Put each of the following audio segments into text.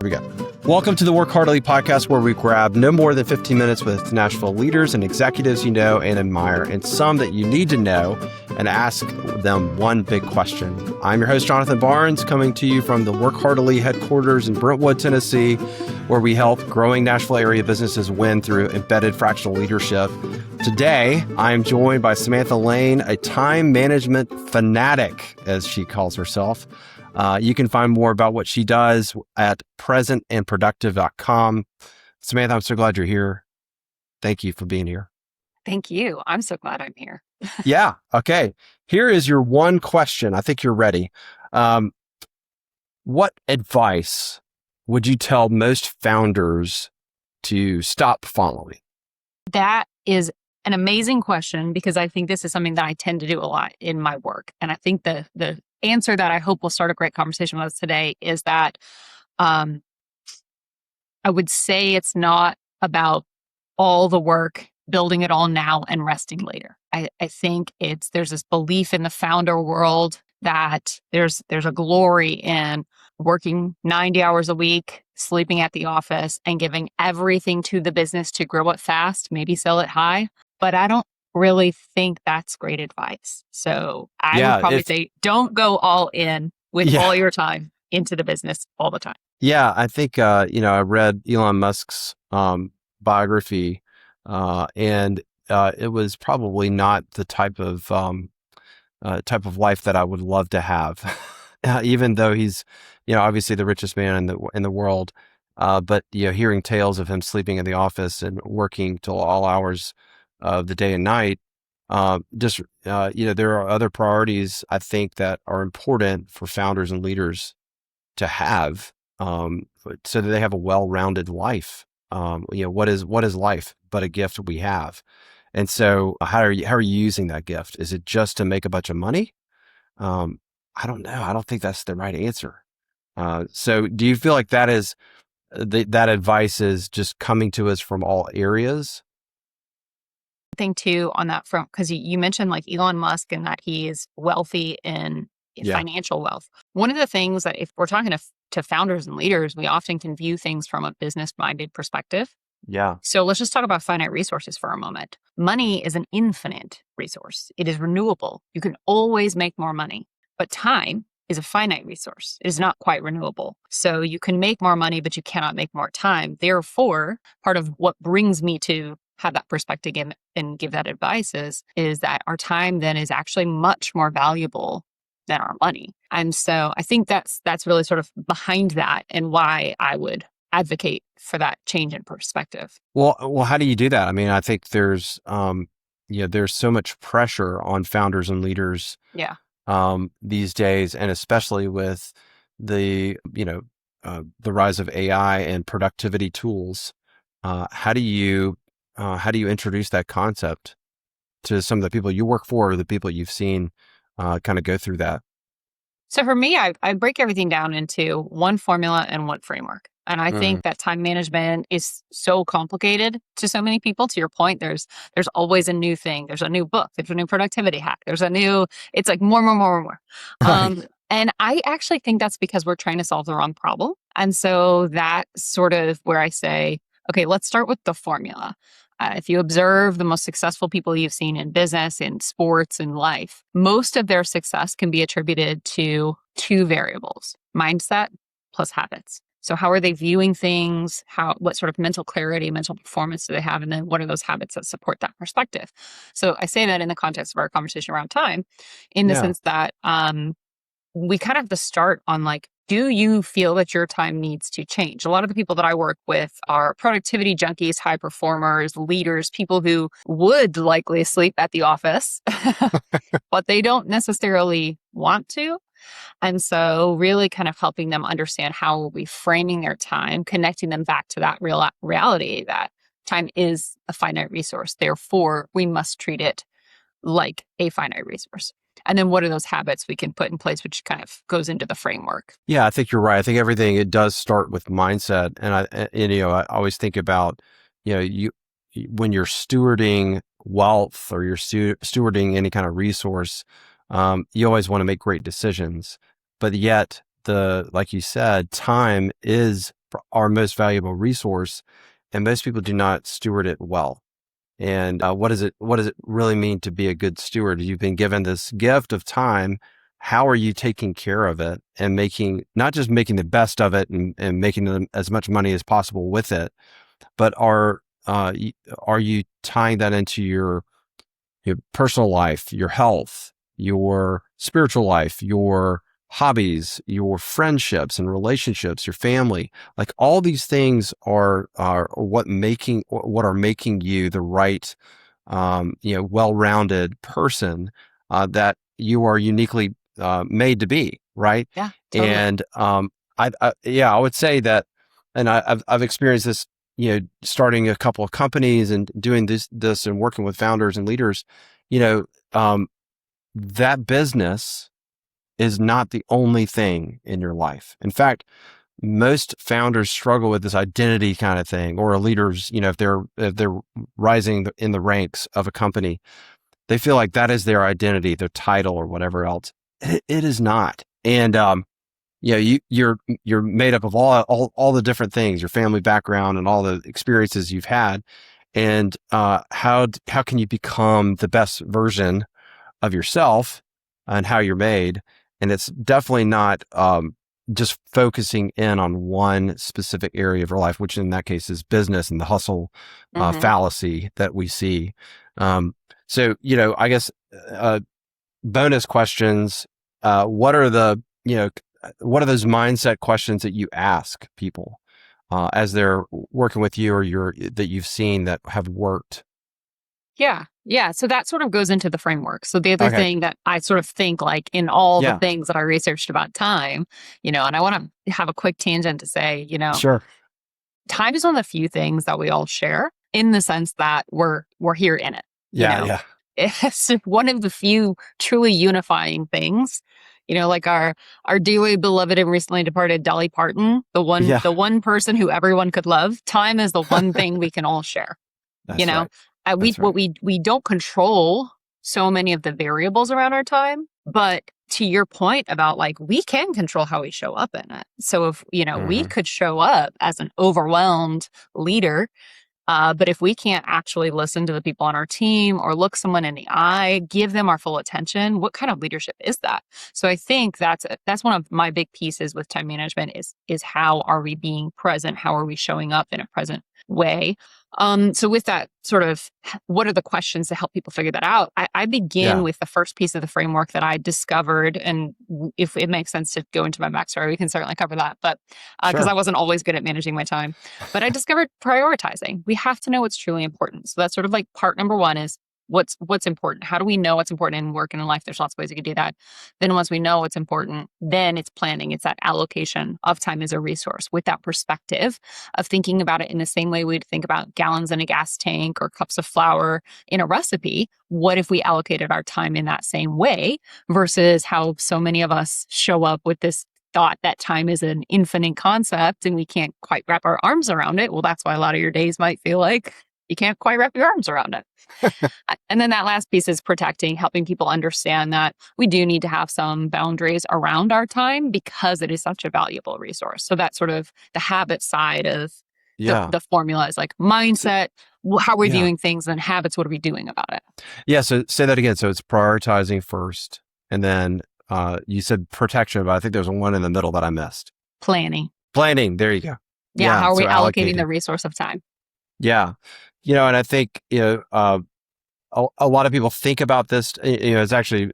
Here we go. Welcome to the Work Heartily podcast, where we grab no more than 15 minutes with Nashville leaders and executives you know and admire, and some that you need to know, and ask them one big question. I'm your host, Jonathan Barnes, coming to you from the Work Heartily headquarters in Brentwood, Tennessee, where we help growing Nashville area businesses win through embedded fractional leadership. Today, I'm joined by Samantha Lane, a time management fanatic, as she calls herself. You can find more about what she does at presentandproductive.com. Samantha, I'm so glad you're here. Thank you for being here. Thank you. I'm so glad I'm here. Yeah. Okay. Here is your one question. I think you're ready. What advice would you tell most founders to stop following? That is an amazing question, because I think this is something that I tend to do a lot in my work. And I think the answer that I hope will start a great conversation with us today is that I would say it's not about all the work, building it all now and resting later. I think there's this belief in the founder world that there's a glory in working 90 hours a week, sleeping at the office, and giving everything to the business to grow it fast, maybe sell it high. But I don't really think that's great advice. So I would probably say don't go all in with all your time into the business all the time. Yeah, I think, I read Elon Musk's biography, and it was probably not the type of life that I would love to have, even though he's, obviously the richest man in the world. But hearing tales of him sleeping in the office and working till all hours of the day and night, there are other priorities I think that are important for founders and leaders to have, so that they have a well-rounded life. What is life but a gift we have? And so how are you using that gift? Is it just to make a bunch of money? I don't know. I don't think that's the right answer. So do you feel like that advice is just coming to us from all areas? Thing too on that front, because you mentioned like Elon Musk and that he is wealthy in financial wealth. One of the things that if we're talking to founders and leaders, we often can view things from a business-minded perspective. Yeah. So let's just talk about finite resources for a moment. Money is an infinite resource. It is renewable. You can always make more money, but time is a finite resource. It is not quite renewable. So you can make more money, but you cannot make more time. Therefore, part of what brings me to have that perspective and give that advice is that our time then is actually much more valuable than our money. And so I think that's really sort of behind that and why I would advocate for that change in perspective. Well, how do you do that? I mean, I think there's so much pressure on founders and leaders these days, and especially with the rise of AI and productivity tools. How do you introduce that concept to some of the people you work for or the people you've seen kind of go through that? So for me, I break everything down into one formula and one framework. And I think that time management is so complicated to so many people. To your point, there's always a new thing. There's a new book. There's a new productivity hack. It's like more. And I actually think that's because we're trying to solve the wrong problem. And so that's sort of where I say, okay, let's start with the formula. If you observe the most successful people you've seen in business, in sports, in life, most of their success can be attributed to two variables: mindset plus habits. So how are they viewing things? What sort of mental clarity, mental performance do they have? And then what are those habits that support that perspective? So I say that in the context of our conversation around time, in the sense that we kind of have to start on like, do you feel that your time needs to change? A lot of the people that I work with are productivity junkies, high performers, leaders, people who would likely sleep at the office, but they don't necessarily want to. And so really kind of helping them understand how are we framing their time, connecting them back to that reality that time is a finite resource. Therefore, we must treat it like a finite resource. And then what are those habits we can put in place, which kind of goes into the framework? Yeah, I think you're right. I think it does start with mindset. And I always think about, when you're stewarding wealth or you're stewarding any kind of resource, you always want to make great decisions. But yet like you said, time is our most valuable resource, and most people do not steward it well. And what does it really mean to be a good steward? You've been given this gift of time. How are you taking care of it and not just making the best of it and making as much money as possible with it, but are you tying that into your personal life, your health, your spiritual life, your hobbies, your friendships and relationships, your family? Like, all these things are what are making you the right, well-rounded person that you are uniquely made to be, right? Yeah, totally. And I would say that, and I've experienced this, starting a couple of companies and doing this and working with founders and leaders, that business is not the only thing in your life. In fact, most founders struggle with this identity kind of thing, or leaders, if they're rising in the ranks of a company, they feel like that is their identity, their title, or whatever else. It is not. And you're made up of all the different things, your family background and all the experiences you've had. And how can you become the best version of yourself and how you're made? And it's definitely not just focusing in on one specific area of your life, which in that case is business and the hustle fallacy that we see. So, I guess bonus questions. What are those mindset questions that you ask people as they're working with you, or that you've seen that have worked? Yeah. Yeah. So that sort of goes into the framework. So the other thing that I sort of think, like, in all the things that I researched about time, and I want to have a quick tangent to say, Sure. time is one of the few things that we all share, in the sense that we're here in it. Yeah. It's one of the few truly unifying things. Like our dearly beloved and recently departed Dolly Parton, the one person who everyone could love. Time is the one thing we can all share. That's right. We don't control so many of the variables around our time, but to your point about, like, we can control how we show up in it. So if we could show up as an overwhelmed leader, but if we can't actually listen to the people on our team or look someone in the eye, give them our full attention, what kind of leadership is that? So I think that's one of my big pieces with time management is how are we being present? How are we showing up in a present way? So with that sort of, what are the questions to help people figure that out? I begin with the first piece of the framework that I discovered. And if it makes sense to go into my backstory, we can certainly cover that. But because I wasn't always good at managing my time, but I discovered prioritizing. We have to know what's truly important. So that's sort of like part number one is what's important. How do we know what's important in work and in life? There's lots of ways you can do that. Then once we know what's important, then it's planning. It's that allocation of time as a resource with that perspective of thinking about it in the same way we'd think about gallons in a gas tank or cups of flour in a recipe. What if we allocated our time in that same way versus how so many of us show up with this thought that time is an infinite concept and we can't quite wrap our arms around it? Well, that's why a lot of your days might feel like you can't quite wrap your arms around it. And then that last piece is protecting, helping people understand that we do need to have some boundaries around our time because it is such a valuable resource. So that's sort of the habit side of the formula is like mindset, how we're viewing things, and habits, what are we doing about it? Yeah. So say that again. So it's prioritizing first, and then you said protection, but I think there's one in the middle that I missed. Planning. There you go. Yeah. How are we allocating the resource of time? Yeah. And I think, a lot of people think about this, it's actually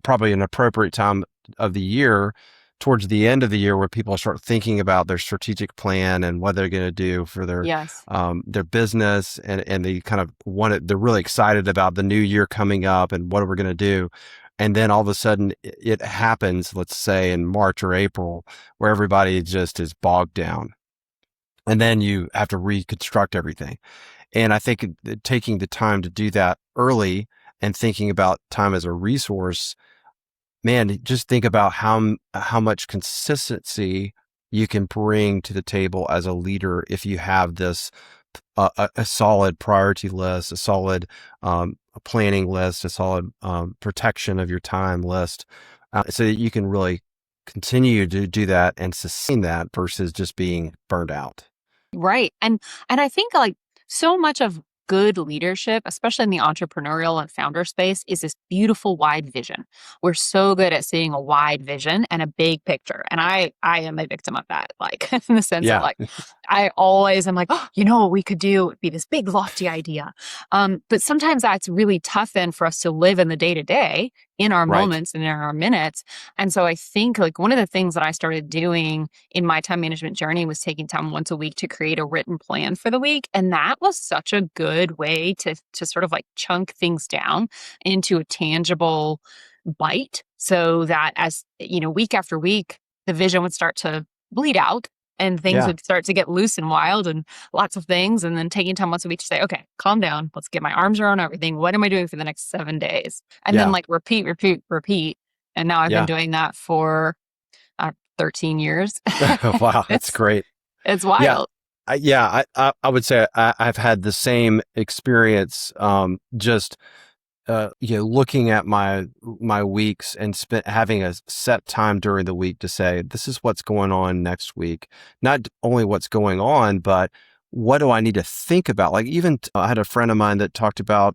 probably an appropriate time of the year, towards the end of the year, where people start thinking about their strategic plan and what they're going to do for their business. And they kind of they're really excited about the new year coming up and what we're going to do. And then all of a sudden it happens, let's say in March or April, where everybody just is bogged down. And then you have to reconstruct everything. And I think taking the time to do that early and thinking about time as a resource, man, just think about how much consistency you can bring to the table as a leader if you have this a solid priority list, a solid planning list, a solid protection of your time list, so that you can really continue to do that and sustain that versus just being burned out. Right. And I think like so much of good leadership, especially in the entrepreneurial and founder space, is this beautiful wide vision. We're so good at seeing a wide vision and a big picture. And I am a victim of that, like in the sense that Yeah. like I always am like, oh, you know what we could do? It'd be this big lofty idea. But sometimes that's really tough then for us to live in the day to day, in our Right. moments and in our minutes. And so I think like one of the things that I started doing in my time management journey was taking time once a week to create a written plan for the week. And that was such a good way to sort of like chunk things down into a tangible bite so that as, you know, week after week, the vision would start to bleed out and things Yeah. would start to get loose and wild and lots of things. And then taking time once a week to say, okay, calm down. Let's get my arms around everything. What am I doing for the next 7 days? And then Yeah. like repeat. And now I've been Yeah. doing that for 13 years. Wow. That's great. It's Yeah. wild. I would say I've had the same experience, just looking at my weeks and having a set time during the week to say, this is what's going on next week. Not only what's going on, but what do I need to think about? Like even I had a friend of mine that talked about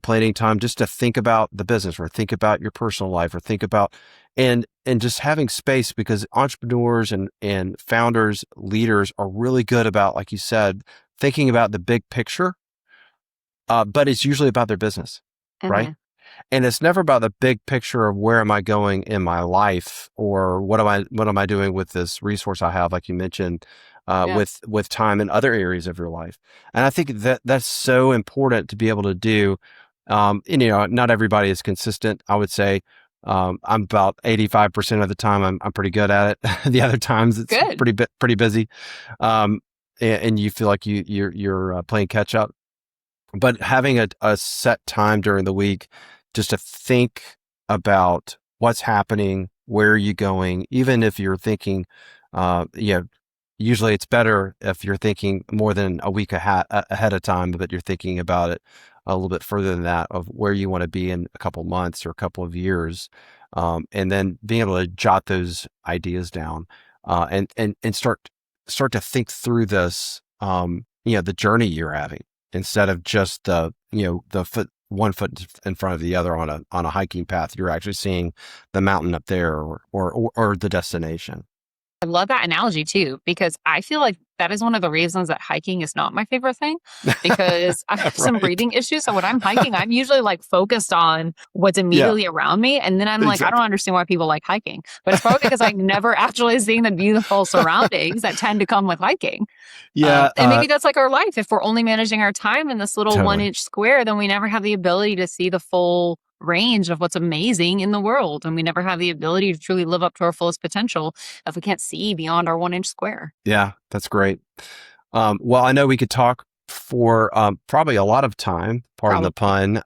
planning time just to think about the business or think about your personal life or think about and just having space, because entrepreneurs and founders, leaders are really good about, like you said, thinking about the big picture, but it's usually about their business. Right. Mhm. And it's never about the big picture of where am I going in my life or what am I doing with this resource I have, like you mentioned, Yeah. with time in other areas of your life. And I think that that's so important to be able to do. And, not everybody is consistent. I would say I'm about 85% of the time I'm pretty good at it. The other times it's Good. pretty busy. And you feel like you're playing catch up. But having a set time during the week just to think about what's happening, where are you going, even if you're thinking, usually it's better if you're thinking more than a week ahead of time, but you're thinking about it a little bit further than that of where you want to be in a couple months or a couple of years. And then being able to jot those ideas down, and start to think through this, the journey you're having, instead of just the one foot in front of the other on a hiking path. You're actually seeing the mountain up there or the destination. I love that analogy too, because I feel like that is one of the reasons that hiking is not my favorite thing, because I have some Right. breathing issues. So when I'm hiking, I'm usually like focused on what's Yeah, immediately around me. And then I'm like, I don't exactly. understand why people like hiking, but it's probably because I'm never actually seeing the beautiful surroundings that tend to come with hiking. Yeah, And maybe that's like our life. If we're only managing our time in this little totally. 1 inch square, then we never have the ability to see the full range of what's amazing in the world. And we never have the ability to truly live up to our fullest potential if we can't see beyond our 1 inch square. Yeah, that's great. Well, I know we could talk for probably a lot of time, pardon the Probably. pun,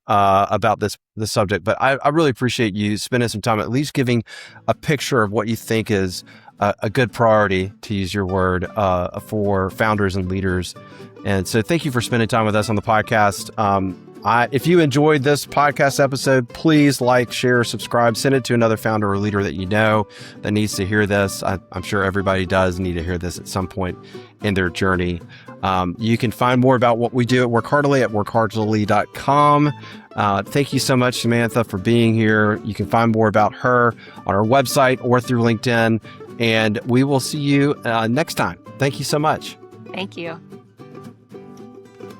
about this subject, but I really appreciate you spending some time at least giving a picture of what you think is a good priority, to use your word, for founders and leaders. And so thank you for spending time with us on the podcast. If you enjoyed this podcast episode, please like, share, subscribe, send it to another founder or leader that you know that needs to hear this. I'm sure everybody does need to hear this at some point in their journey. You can find more about what we do at WorkHeartily at workheartily.com. Thank you so much, Samantha, for being here. You can find more about her on our website or through LinkedIn, and we will see you next time. Thank you so much. Thank you.